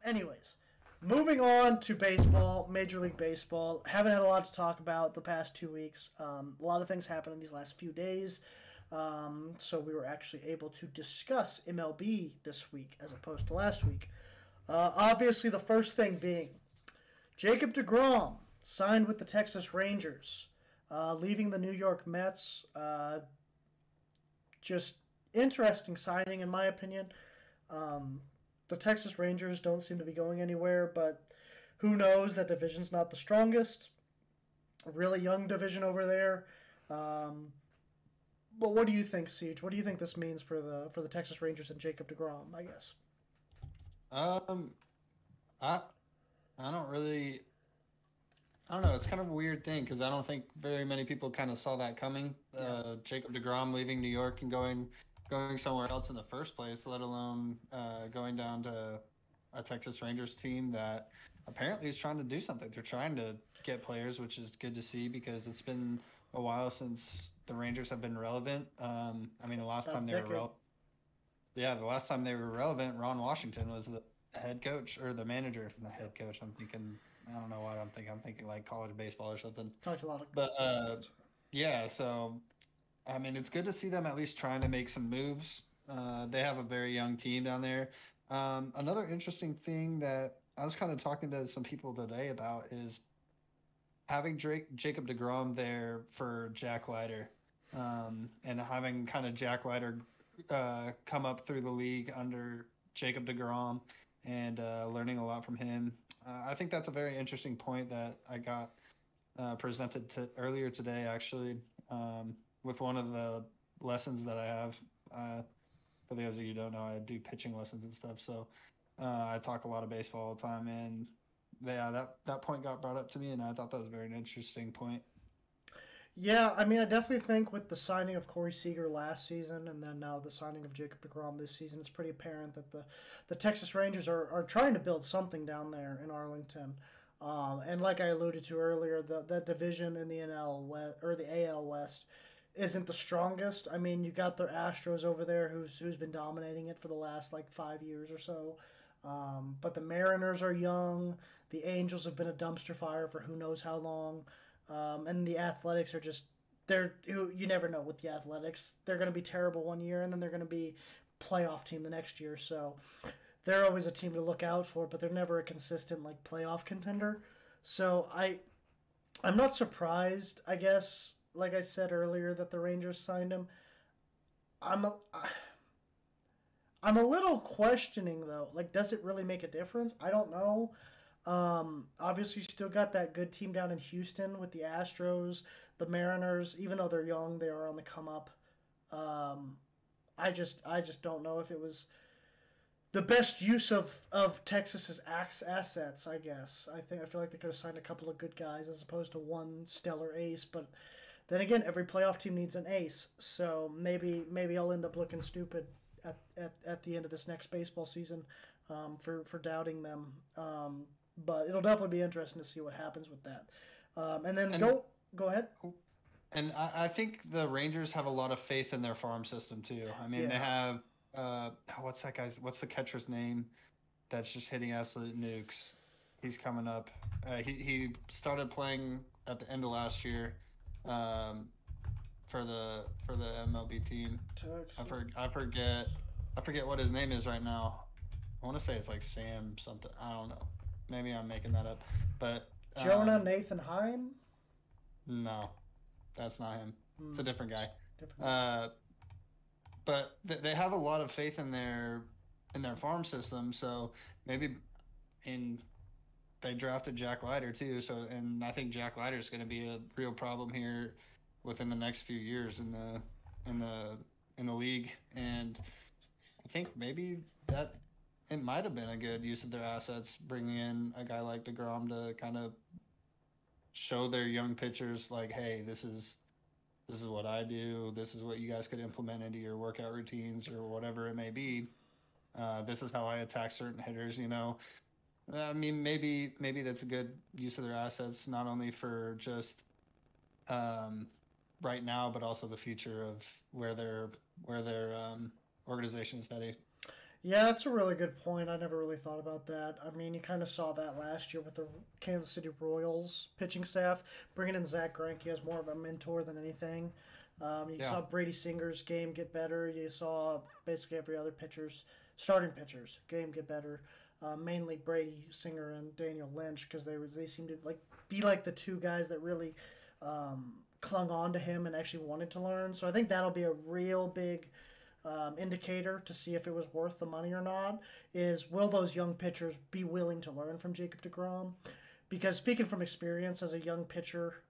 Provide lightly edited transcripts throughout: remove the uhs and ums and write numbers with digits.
Anyways, moving on to baseball, Major League Baseball. Haven't had a lot to talk about the past 2 weeks. A lot of things happened in these last few days. So we were actually able to discuss MLB this week as opposed to last week. Obviously, the first thing being Jacob Degrom signed with the Texas Rangers, leaving the New York Mets. Just interesting signing, in my opinion. The Texas Rangers don't seem to be going anywhere, but who knows? That division's not the strongest. A really young division over there. But what do you think, Siege? What do you think this means for the Texas Rangers and Jacob Degrom, I guess? I I don't really. I don't know. It's kind of a weird thing because I don't think very many people kind of saw that coming. Yeah. Jacob Degrom leaving New York and going somewhere else in the first place, let alone going down to a Texas Rangers team that apparently is trying to do something. They're trying to get players, which is good to see because it's been a while since the Rangers have been relevant. I mean, the last About time a they were decade. the last time they were relevant, Ron Washington was the head coach or the manager, not head Yep. coach. I don't know what I'm thinking. I'm thinking like college baseball or something. Talked to a lot of But fans. yeah, so I mean, it's good to see them at least trying to make some moves. They have a very young team down there. Another interesting thing that I was kind of talking to some people today about is having Jacob Degrom there for Jack Leiter, and having kind of Jack Leiter come up through the league under Jacob Degrom and learning a lot from him. I think that's a very interesting point that I got presented earlier today, actually, with one of the lessons that I have. For those of you who don't know, I do pitching lessons and stuff, so I talk a lot of baseball all the time, and yeah, that point got brought up to me, and I thought that was a very interesting point. Yeah, I mean, I definitely think with the signing of Corey Seager last season and then now the signing of Jacob DeGrom this season, it's pretty apparent that the Texas Rangers are trying to build something down there in Arlington. And like I alluded to earlier, that division in the NL West, or the AL West isn't the strongest. I mean, you got the Astros over there who's been dominating it for the last like 5 years or so. But the Mariners are young. The Angels have been a dumpster fire for who knows how long. And the Athletics are just you never know with the Athletics. They're going to be terrible one year and then they're going to be playoff team the next year. So they're always a team to look out for, but they're never a consistent like playoff contender. So I'm not surprised, I guess, like I said earlier, that the Rangers signed him. I'm a, I'm a little questioning though. Like, does it really make a difference? I don't know. Obviously, you still got that good team down in Houston with the Astros, the Mariners. Even though they're young, they are on the come up. Um, I just don't know if it was the best use of Texas's assets. I guess I feel like they could have signed a couple of good guys as opposed to one stellar ace. But then again, every playoff team needs an ace. So maybe I'll end up looking stupid at the end of this next baseball season, for doubting them. But it'll definitely be interesting to see what happens with that. And then And go ahead. I think the Rangers have a lot of faith in their farm system too. I mean, they Yeah. have what's the catcher's name that's just hitting absolute nukes. He's coming up. He started playing at the end of last year, um, for the MLB team. Texas. I forget what his name is right now. I want to say it's like Sam something. I don't know. Maybe I'm making that up, but Jonah Nathan Heim. no, that's not him. It's a Hmm, different guy. different guy. Uh, but they have a lot of faith in their farm system. So maybe in they drafted Jack Leiter too. So and I think Jack Leiter is going to be a real problem here within the next few years in the in the league. And I think maybe that it might have been a good use of their assets, bringing in a guy like Degrom to kind of show their young pitchers like, hey, this is what I do. This is what you guys could implement into your workout routines or whatever it may be. This is how I attack certain hitters. I mean, maybe that's a good use of their assets, not only for just um, right now, but also the future of where their organization is heading. Yeah, that's a really good point. I never really thought about that. I mean, you kind of saw that last year with the Kansas City Royals pitching staff, bringing in Zach Greinke as more of a mentor than anything. You Yeah. saw Brady Singer's game get better. You saw basically every other starting pitcher's game get better. Mainly Brady Singer and Daniel Lynch because they seemed to be like the two guys that really clung on to him and actually wanted to learn. So I think that'll be a real big indicator to see if it was worth the money or not. Is will those young pitchers be willing to learn from Jacob Degrom? Because speaking from experience as a young pitcher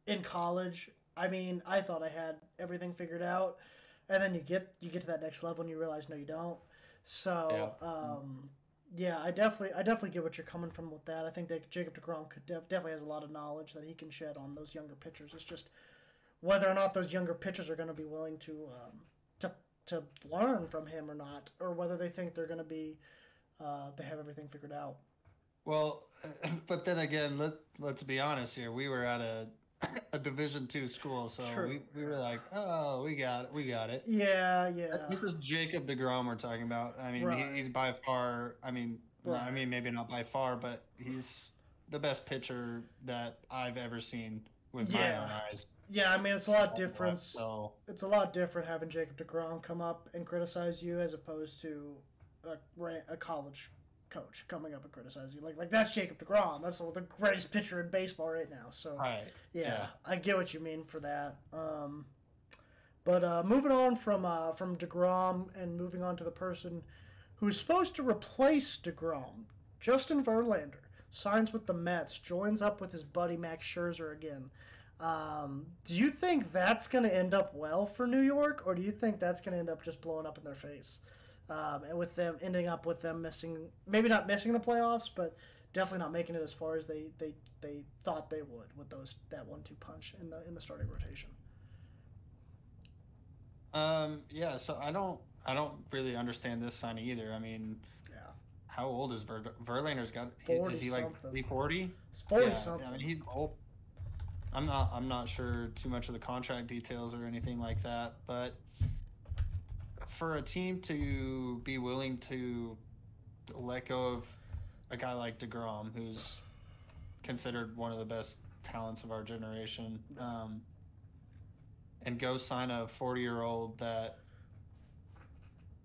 in college, I mean, I thought I had everything figured out, and then you get to that next level and you realize no, you don't. Yeah. So yeah, I definitely get what you're coming from with that. I think that Jacob Degrom definitely has a lot of knowledge that he can shed on those younger pitchers. It's just whether or not those younger pitchers are going to be willing to learn from him or not, or whether they think they're going to be they have everything figured out. Well, but then again, let's be honest here. We were at a Division II school, so True. we were like, oh, we got it. Yeah, yeah. This is Jacob Degrom we're talking about. I mean, Right. he's by far. I mean, I Right. mean maybe not by far, but he's the best pitcher that I've ever seen with my Yeah. own eyes. Yeah, I mean it's a lot different. So It's a lot different having Jacob Degrom come up and criticize you as opposed to a college coach coming up and criticize you. Like that's Jacob Degrom. That's the greatest pitcher in baseball right now. So right, yeah, I get what you mean for that. But moving on from Degrom and moving on to the person who's supposed to replace Degrom, Justin Verlander signs with the Mets, joins up with his buddy Max Scherzer again. Do you think that's going to end up well for New York, or do you think that's going to end up just blowing up in their face? And with them ending up with them maybe not missing the playoffs, but definitely not making it as far as they thought they would with that 1-2 punch in the starting rotation. Yeah. So I don't really understand this signing either. I mean, Yeah, how old is Verlander's got? 40 Is he like something. 40? it's 40 Yeah. something. I mean, he's old. I'm not sure too much of the contract details or anything like that, but for a team to be willing to let go of a guy like DeGrom, who's considered one of the best talents of our generation, and go sign a 40-year-old that,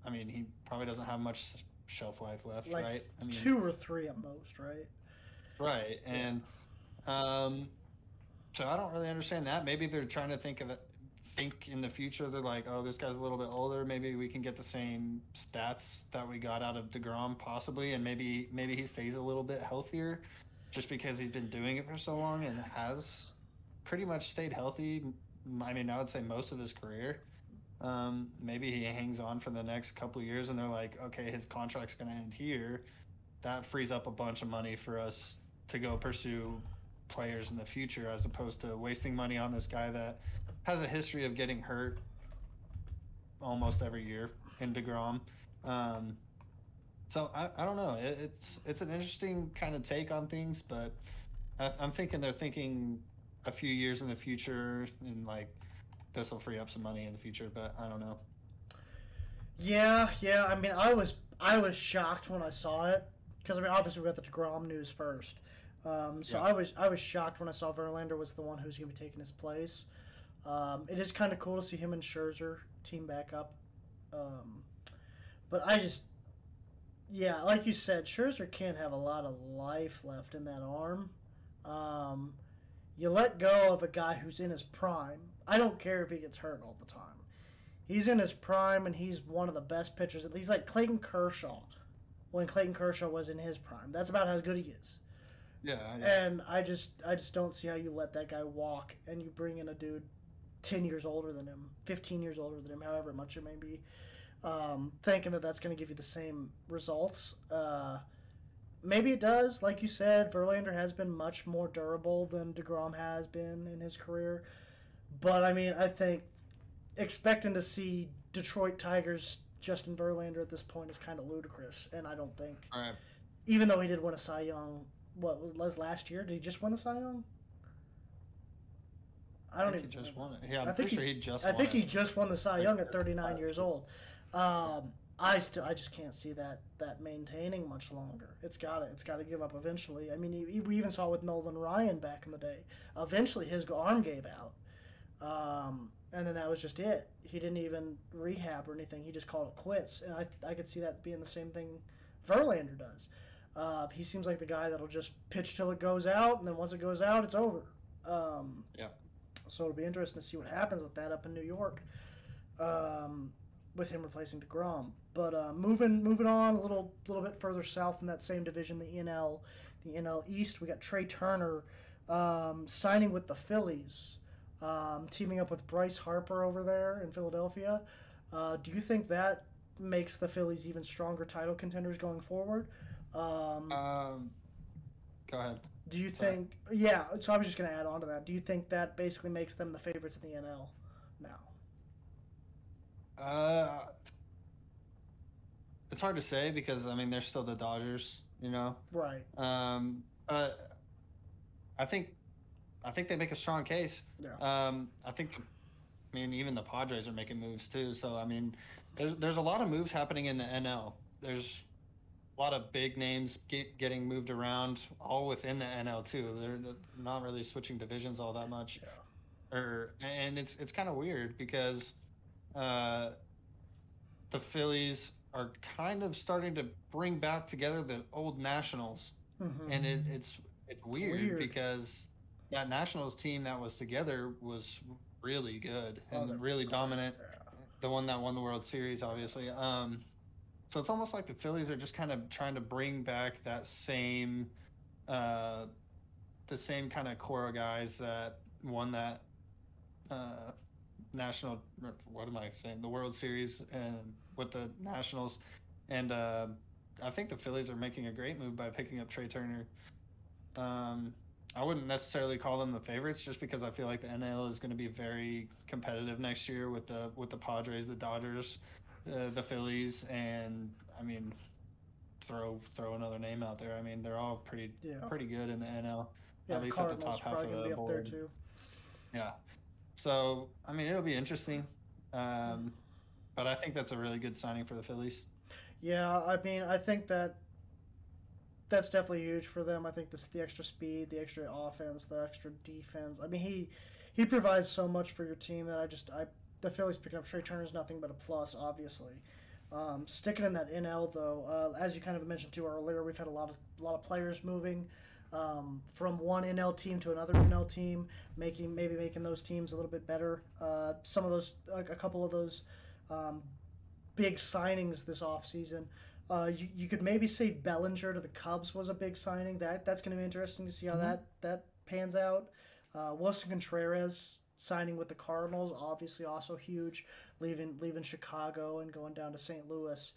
I mean, he probably doesn't have much shelf life left, Like right? I mean, 2 or 3 at most, right? right, and so I don't really understand that. Maybe they're trying to think in the future. They're like, oh, this guy's a little bit older. Maybe we can get the same stats that we got out of DeGrom, possibly, and maybe he stays a little bit healthier, just because he's been doing it for so long and has pretty much stayed healthy. I mean, I would say most of his career. Maybe he hangs on for the next couple of years, and they're like, okay, his contract's going to end here. That frees up a bunch of money for us to go pursue players in the future, as opposed to wasting money on this guy that has a history of getting hurt almost every year in DeGrom. So I don't know. It's an interesting kind of take on things, but I'm thinking they're thinking a few years in the future, and like this will free up some money in the future. But I don't know. Yeah. I mean, I was shocked when I saw it because I mean, obviously we got the Degrom news first. So Yeah. I was shocked when I saw Verlander was the one who's going to be taking his place. It is kind of cool to see him and Scherzer team back up. But yeah, like you said, Scherzer can't have a lot of life left in that arm. You let go of a guy who's in his prime. I don't care if he gets hurt all the time. He's in his prime, and he's one of the best pitchers. He's like Clayton Kershaw when Clayton Kershaw was in his prime. That's about how good he is. Yeah. And I just don't see how you let that guy walk and you bring in a dude 10 years older than him, 15 years older than him, however much it may be, thinking that that's going to give you the same results. Maybe it does. Like you said, Verlander has been much more durable than DeGrom has been in his career. But, I mean, I think expecting to see Detroit Tigers Justin Verlander at this point is kind of ludicrous. And I don't think, All right. even though he did win a Cy Young, what was last year? Did he just win the Cy Young? I don't think even. he just won it. Yeah, I I'm think pretty sure he just. I won think it. he just won the Cy Young at 39 years old. I just can't see that maintaining much longer. It's got to give up eventually. I mean, we even saw with Nolan Ryan back in the day. Eventually, his arm gave out, and then that was just it. He didn't even rehab or anything. He just called it quits. And I could see that being the same thing Verlander does. He seems like the guy that'll just pitch till it goes out, and then once it goes out, it's over. Yeah. So it'll be interesting to see what happens with that up in New York, with him replacing Degrom. But moving on a little bit further south in that same division, the NL East, we got Trey Turner signing with the Phillies, teaming up with Bryce Harper over there in Philadelphia. Do you think that makes the Phillies even stronger title contenders going forward? Go ahead. Do you think? Yeah. So I was just going to add on to that. Do you think that basically makes them the favorites in the NL now? It's hard to say because I mean they're still the Dodgers, you know. Right. But I think they make a strong case. Yeah. I mean even the Padres are making moves too. So I mean, there's a lot of moves happening in the NL. There's a lot of big names getting moved around, all within the NL too. They're not really switching divisions all that much. Yeah. And it's kind of weird because the Phillies are kind of starting to bring back together the old Nationals, and it's weird because that Nationals team that was together was really good and really dominant. Yeah. The one that won the World Series, obviously. So it's almost like the Phillies are just kind of trying to bring back that same, the same kind of core of guys that won that national. What am I saying? The World Series and with the Nationals, and I think the Phillies are making a great move by picking up Trey Turner. I wouldn't necessarily call them the favorites just because I feel like the NL is going to be very competitive next year with the Padres, the Dodgers, the Phillies, and I mean, throw another name out there. I mean, they're all pretty good in the NL. Yeah, at least Cardinals at the top half probably of gonna the be up there board. too. Yeah. So I mean, it'll be interesting. But I think that's a really good signing for the Phillies. Yeah, I mean, I think that's definitely huge for them. I think the extra speed, the extra offense, the extra defense. I mean, he provides so much for your team that the Phillies picking up Trey Turner is nothing but a plus, obviously. Sticking in that NL though, as you kind of mentioned too earlier, we've had a lot of players moving from one NL team to another NL team, making those teams a little bit better. Some of those, a couple of those big signings this offseason. You could maybe say Bellinger to the Cubs was a big signing. That's going to be interesting to see how that pans out. Wilson Contreras signing with the Cardinals, obviously also huge, leaving Chicago and going down to St. Louis.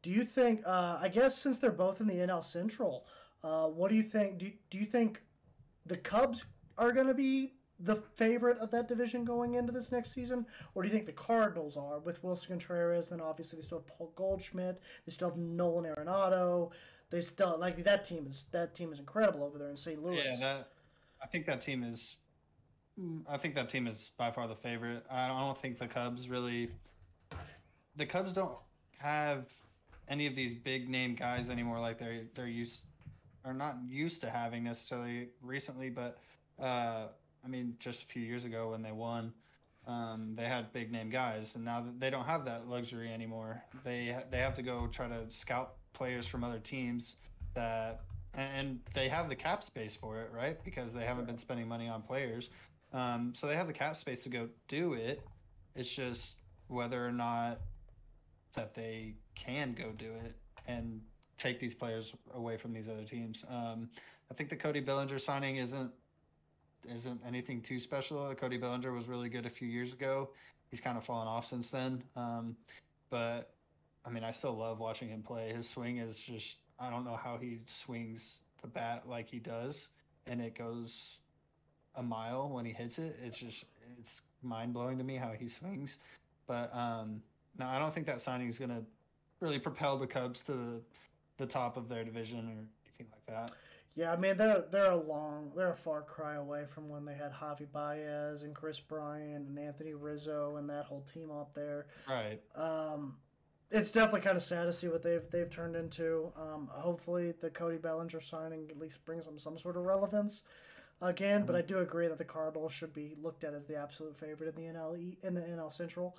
Do you think? I guess since they're both in the NL Central, what do you think? Do you think the Cubs are going to be the favorite of that division going into this next season, or do you think the Cardinals are with Wilson Contreras? Then obviously they still have Paul Goldschmidt, they still have Nolan Arenado, they still that team is incredible over there in St. Louis. Yeah, I think that team is by far the favorite. I don't think the Cubs don't have any of these big name guys anymore like they're not used to having necessarily recently, but I mean, just a few years ago when they won, they had big name guys, and now they don't have that luxury anymore. They have to go try to scout players from other teams and they have the cap space for it, right? Because they haven't been spending money on players, so they have the cap space to go do it. It's just whether or not that they can go do it and take these players away from these other teams. I think the Cody Bellinger signing isn't anything too special. Cody Bellinger was really good a few years ago. He's kind of fallen off since then. But I mean, I still love watching him play. His swing is just, I don't know how he swings the bat like he does, and it goes a mile when he hits it. It's mind blowing to me how he swings. But no, I don't think that signing is going to really propel the Cubs to the top of their division or anything like that. Yeah, I mean they're a far cry away from when they had Javi Baez and Chris Bryant and Anthony Rizzo and that whole team up there. Right. it's definitely kind of sad to see what they've turned into. Hopefully, the Cody Bellinger signing at least brings them some sort of relevance again. But I do agree that the Cardinals should be looked at as the absolute favorite in the NL Central.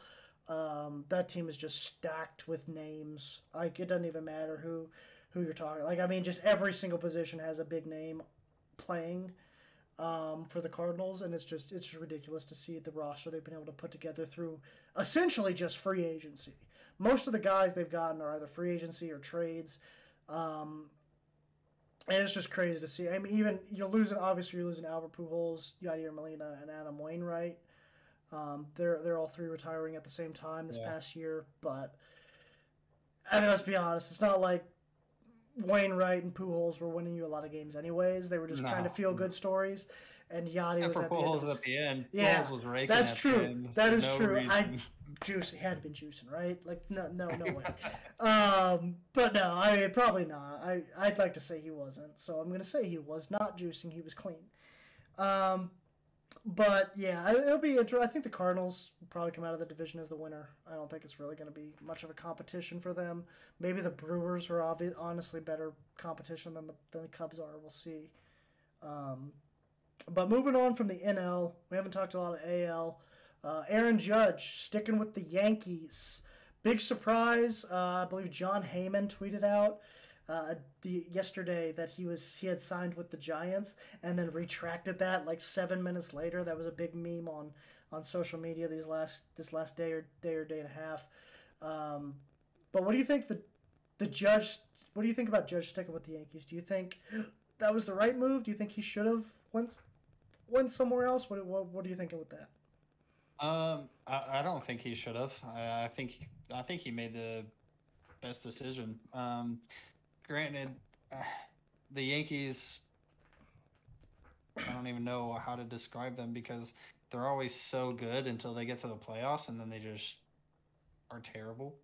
That team is just stacked with names. Like, it doesn't even matter who you're talking. Like, I mean, just every single position has a big name playing for the Cardinals, and it's just ridiculous to see the roster they've been able to put together through essentially just free agency. Most of the guys they've gotten are either free agency or trades, and it's just crazy to see. I mean, even you're losing Albert Pujols, Yadier Molina, and Adam Wainwright. They're all three retiring at the same time this past year, but I mean, let's be honest, it's not like Wainwright and Pujols were winning you a lot of games anyways. They were just kind of feel-good stories, and Yachty was at the end. Yeah, Pujols was raking that's true. That is true. He had been juicing, right? Like, no way. But no, I mean, probably not. I'd like to say he wasn't, so I'm going to say he was not juicing. He was clean. But yeah, it'll be interesting. I think the Cardinals will probably come out of the division as the winner. I don't think it's really going to be much of a competition for them. Maybe the Brewers are honestly better competition than the Cubs are. We'll see. But moving on from the NL, we haven't talked a lot of AL. Aaron Judge sticking with the Yankees. Big surprise. I believe John Heyman tweeted out yesterday that he had signed with the Giants and then retracted that like 7 minutes later. That was a big meme on social media this last day or day and a half. But what do you think the Judge? What do you think about Judge sticking with the Yankees? Do you think that was the right move? Do you think he should have went somewhere else? What are you thinking with that? I don't think he should have. I think he made the best decision. Granted, the Yankees, I don't even know how to describe them because they're always so good until they get to the playoffs, and then they just are terrible,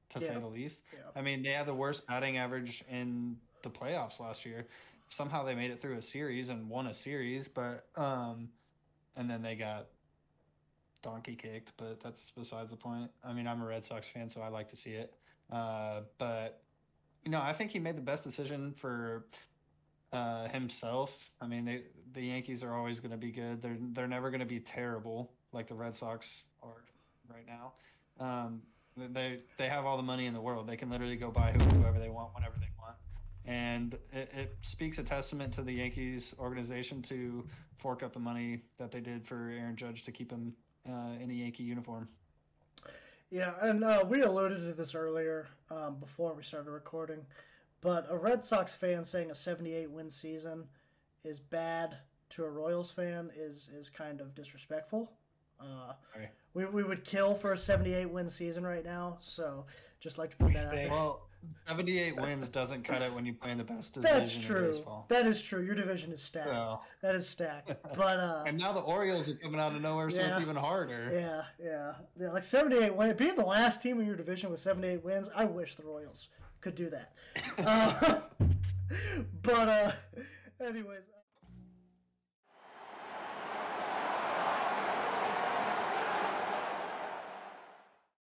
to say the least. Yeah. I mean, they had the worst batting average in the playoffs last year. Somehow they made it through a series and won a series, but and then they got donkey kicked, but that's besides the point. I mean, I'm a Red Sox fan, so I like to see it. But I think he made the best decision for himself. I mean, the Yankees are always going to be good. They're never going to be terrible like the Red Sox are right now. They have all the money in the world. They can literally go buy whoever they want whenever they want. And it speaks a testament to the Yankees organization to fork up the money that they did for Aaron Judge to keep him in a Yankee uniform. Yeah, and we alluded to this earlier before we started recording, but a Red Sox fan saying a 78-win season is bad to a Royals fan is kind of disrespectful. Okay. We would kill for a 78-win season right now, so just like to put that out there. Well, 78 wins doesn't cut it when you play in the best division in baseball. That is true. Your division is stacked. So. That is stacked. But and now the Orioles are coming out of nowhere, so it's even harder. Yeah. Like 78 wins. Being the last team in your division with 78 wins, I wish the Royals could do that. But anyways.